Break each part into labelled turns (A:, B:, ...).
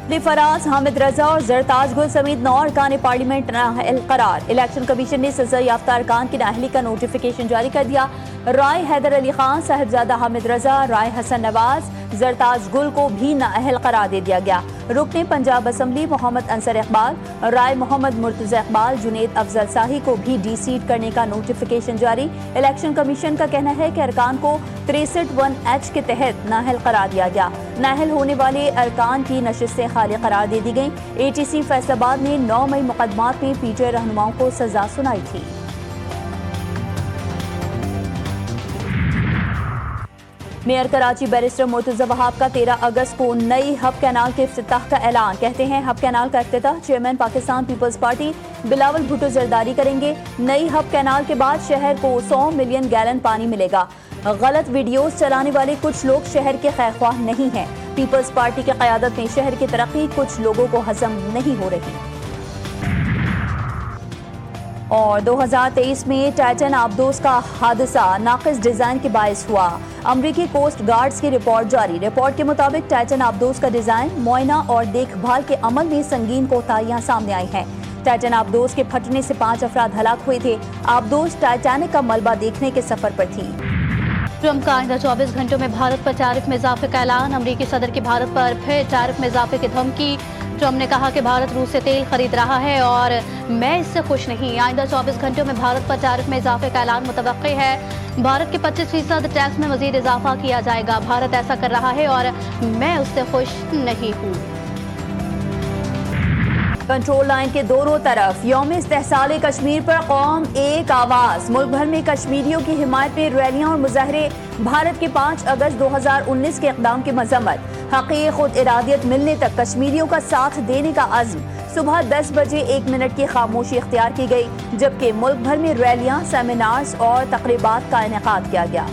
A: फराज, हामिद रजा और जरताज गुल समेत 9 अरकान पार्लियामेंट नाअहल करार। इलेक्शन कमीशन ने सजा याफ्ता अरकान की नाअहली का नोटिफिकेशन जारी कर दिया। राय हैदर अली खान, साहिबजादा हामिद रजा, राय हसन नवाज, जरताज गुल को भी नाअहल करार दे दिया गया। रुकने पंजाब असम्बली मोहम्मद अंसर इकबाल, राय मोहम्मद मुर्तजा इकबाल, जुनेद अफजल शाही को भी डी सीट करने का नोटिफिकेशन जारी। इलेक्शन कमीशन का कहना है कि अरकान को 63(1)H के तहत नाअहल करार दिया गया। नाअहल होने वाले अरकान की नशिस्तें खाली करार दे दी गईं। ATC फैसलाबाद ने 9 मई मुकदमात में PTI रहनुमाओं को सजा सुनाई थी। मेयर कराची बैरिस्टर मुर्तजा वहाब का 13 अगस्त को नई हब कैनाल के इफ्तिताह का ऐलान। कहते हैं हब कैनाल का इफ्तिताह चेयरमैन पाकिस्तान पीपल्स पार्टी बिलावल भुट्टो जरदारी करेंगे। नई हब कैनाल के बाद शहर को 100 मिलियन गैलन पानी मिलेगा। गलत वीडियोस चलाने वाले कुछ लोग शहर के खैरख्वाह नहीं हैं। पीपल्स पार्टी की क़यादत में शहर की तरक्की कुछ लोगों को हजम नहीं हो रही। और 2023 में टाइटन आबदोस का हादसा नाक़िस डिज़ाइन के बायस हुआ। अमरीकी कोस्ट गार्ड्स की रिपोर्ट जारी। रिपोर्ट के मुताबिक टाइटन आबदोस का डिज़ाइन, मुआयना और देखभाल के अमल में संगीन कोताहियां सामने आई हैं। टाइटन आबदोस के फटने से 5 अफराद हलाक हुए थे। आबदोस टाइटैनिक का मलबा देखने के सफर पर थी।
B: ट्रम्प का आइंदा 24 घंटों में भारत पर टैरिफ में इजाफे का ऐलान। अमरीकी सदर की भारत पर फिर टैरिफ में इजाफे की धमकी। ट्रम्प ने कहा कि भारत रूस से तेल खरीद रहा है और मैं इससे खुश नहीं। आइंदा 24 घंटों में भारत पर टैरिफ में इजाफे का ऐलान मुतवक्की है। भारत के 25% टैक्स में मजीद इजाफा किया जाएगा। भारत ऐसा कर रहा है और मैं उससे खुश नहीं हूँ।
A: कंट्रोल लाइन के दोनों तरफ यौम इस्तेहसाल कश्मीर पर कौम एक आवाज। मुल्क भर में कश्मीरियों की हिमायत में रैलियां और मुजाहरे। भारत के 5 अगस्त 2019 के इक़दाम की मजम्मत। हक़ खुद इरादियत मिलने तक कश्मीरियों का साथ देने का अज़्म। सुबह 10 बजे 1 मिनट की खामोशी इख्तियार की गई, जबकि मुल्क भर में रैलियां, सेमिनार्स और तकरीबात का इनेकाद किया गया।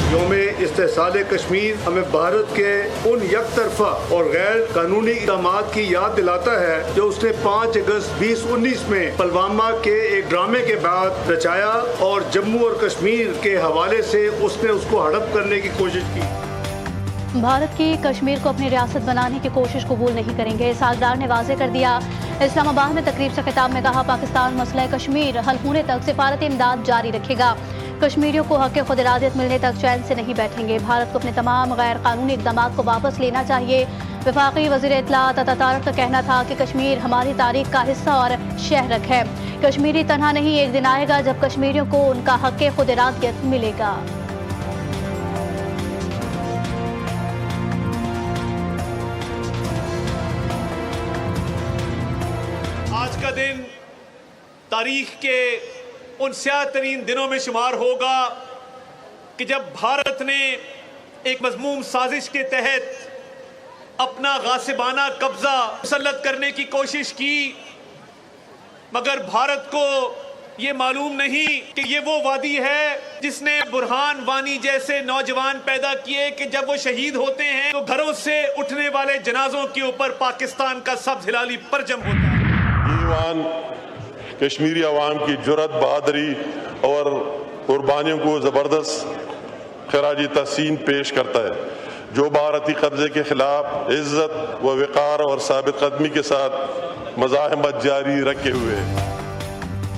C: यौम इस्तेहसाल कश्मीर हमें भारत के उन यकतरफा और गैर कानूनी इक़दामात की याद दिलाता है जो उसने 5 अगस्त 2019 में पुलवामा के एक ड्रामे के बाद रचाया और जम्मू और कश्मीर के हवाले से उसने उसको हड़प करने की कोशिश की।
B: भारत की कश्मीर को अपनी रियासत बनाने की कोशिश कबूल नहीं करेंगे। सालदार ने वाज़ेह कर दिया। इस्लामाबाद में तकरीब से खिताब में कहा, पाकिस्तान मसला कश्मीर हल होने तक सिफारती इमदाद जारी रखेगा। कश्मीरियों को हक़ खुद इरादियत मिलने तक चैन से नहीं बैठेंगे। भारत को अपने तमाम गैर कानूनी इक़दामात को वापस लेना चाहिए। वफाकी वज़ीर इत्तलात अता तारिक का कहना था कि कश्मीर हमारी तारीख का हिस्सा और शहरक है। कश्मीरी तन्हा नहीं, एक दिन आएगा जब कश्मीरियों को उनका हक़ खुद इरादियत मिलेगा।
D: आज का दिन तारीख के उन स्याह तरीन दिनों में शुमार होगा कि जब भारत ने एक मज़मूम साजिश के तहत अपना गासिबाना कब्जा मुसल्लत करने की कोशिश की, मगर भारत को ये मालूम नहीं कि ये वो वादी है जिसने बुरहान वानी जैसे नौजवान पैदा किए कि जब वो शहीद होते हैं तो घरों से उठने वाले जनाजों के ऊपर पाकिस्तान का सब्ज़ हिलाली परचम होता है।
E: कश्मीरी अवाम की जुर्रत, बहादुरी और कुर्बानियों को ज़बरदस्त खराजी तहसीन पेश करता है, जो भारतीय कब्जे के खिलाफ इज्जत व वक़ार और साबित कदमी के साथ मज़ाहमत जारी रखे हुए है।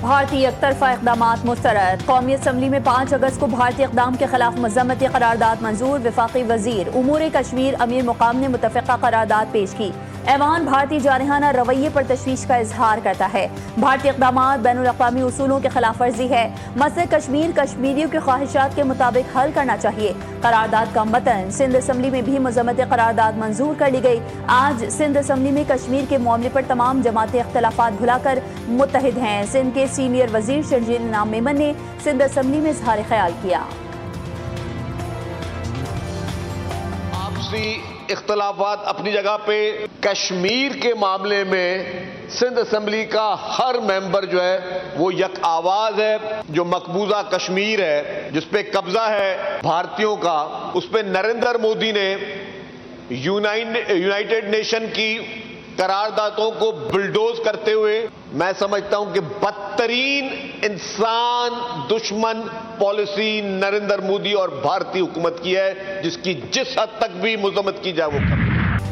A: भारतीय एकतरफा इक़दामात मुस्तरद। कौमी असम्बली में 5 अगस्त को भारतीय इक़दाम के खिलाफ मज़म्मती करारदाद मंजूर। वफाकी वज़ीर उमूर कश्मीर अमीर मुकाम ने मुतफ़िक़ा करारदाद पेश की। ऐवान भारतीय जारहाना रवैये पर तशवीश का इजहार करता है। भारतीय इक़दामात बैनुल अक़वामी उसूलों की खिलाफ वर्जी है। मसले कश्मीर कश्मीरियों की ख्वाहिशात के मुताबिक हल करना चाहिए। करारदाद का मतन सिंध असम्बली में भी मज़म्मती करारदाद मंजूर कर ली गई। आज सिंध असम्बली में कश्मीर के मामले पर तमाम जमातें इख्तलाफात भुलाकर मुत्तहिद हैं। सिंध के सीनियर वज़ीर शर्जील इनाम मेमन ने सिंध असम्बली में इजहार ख्याल किया।
F: आपसी इख्तलाफात अपनी जगह पे, कश्मीर के मामले में सिंध असम्बली का हर मेंबर जो है वो यक आवाज है। जो मकबूजा कश्मीर है जिस पे कब्जा है भारतीयों का, उस पे नरेंद्र मोदी ने यूनाइटेड नेशन की قراردادوں کو بلڈوز کرتے ہوئے میں سمجھتا ہوں کہ بدترین انسان دشمن پالیسی نریندر مودی اور بھارتی حکومت کی ہے، جس کی جس حد تک بھی مذمت کی جائے وہ کریں۔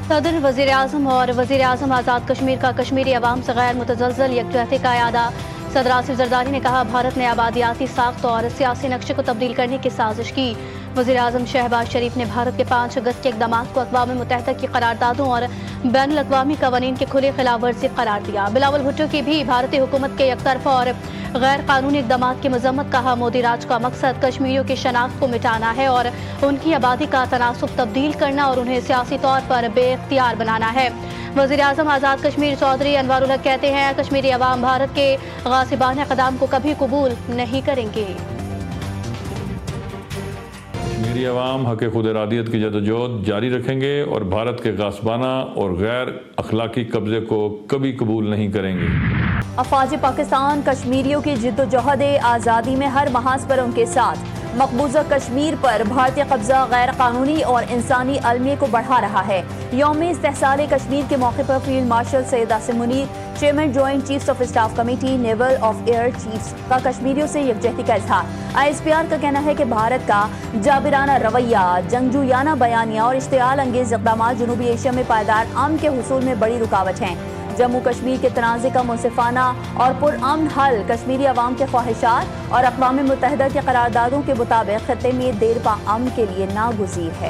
B: صدر وزیر اعظم اور وزیر اعظم آزاد کشمیر کا کشمیری عوام سے غیر متزلزل یکجہتی کا اعادہ۔ صدر آصف زرداری نے کہا بھارت نے آبادیاتی ساخت اور سیاسی نقشے کو تبدیل کرنے کی سازش کی۔ وزیر اعظم شہباز شریف نے بھارت کے 5 اگست کے اقدامات کو اقوام متحدہ کی قراردادوں اور بین الاقوامی قوانین کی کھلی خلاف ورزی قرار دیا۔ بلاول بھٹو کی بھی بھارتی حکومت کے یک طرفہ اور غیر قانونی اقدامات کی مذمت، کہا مودی راج کا مقصد کشمیریوں کی شناخت کو مٹانا ہے اور ان کی آبادی کا تناسب تبدیل کرنا اور انہیں سیاسی طور پر بے اختیار بنانا ہے۔ وزیر اعظم آزاد کشمیر چودھری انوار الحق کہتے ہیں کشمیری عوام بھارت کے غاصبانہ اقدام کو کبھی قبول نہیں کریں گے۔
G: کشمیری عوام حق خود ارادیت کی جدوجہد جاری رکھیں گے اور بھارت کے غاصبانہ اور غیر اخلاقی قبضے کو کبھی قبول نہیں کریں گے۔
A: افواج پاکستان کشمیریوں کی جدوجہد آزادی میں ہر محاذ پر ان کے ساتھ۔ مقبوضہ کشمیر پر بھارتی قبضہ غیر قانونی اور انسانی المیے کو بڑھا رہا ہے۔ یوم استحصال کشمیر کے موقع پر field marshal Syed Asim Munir, chairman joint chiefs of staff committee naval of air chiefs کا کشمیریوں سے یکجہتی کا اظہار۔ ISPR کا کہنا ہے کہ بھارت کا جابرانہ رویہ، جنگجویانہ بیانیہ اور اشتعال انگیز اقدامات جنوبی ایشیا میں پائیدار امن کے حصول میں بڑی رکاوٹ ہیں۔ جموں کشمیر کے تنازع کا منصفانہ اور پرامن حل کشمیری عوام کے خواہشات اور اقوام متحدہ کے قراردادوں کے مطابق خطے میں دیر پا امن کے لیے ناگزیر ہے۔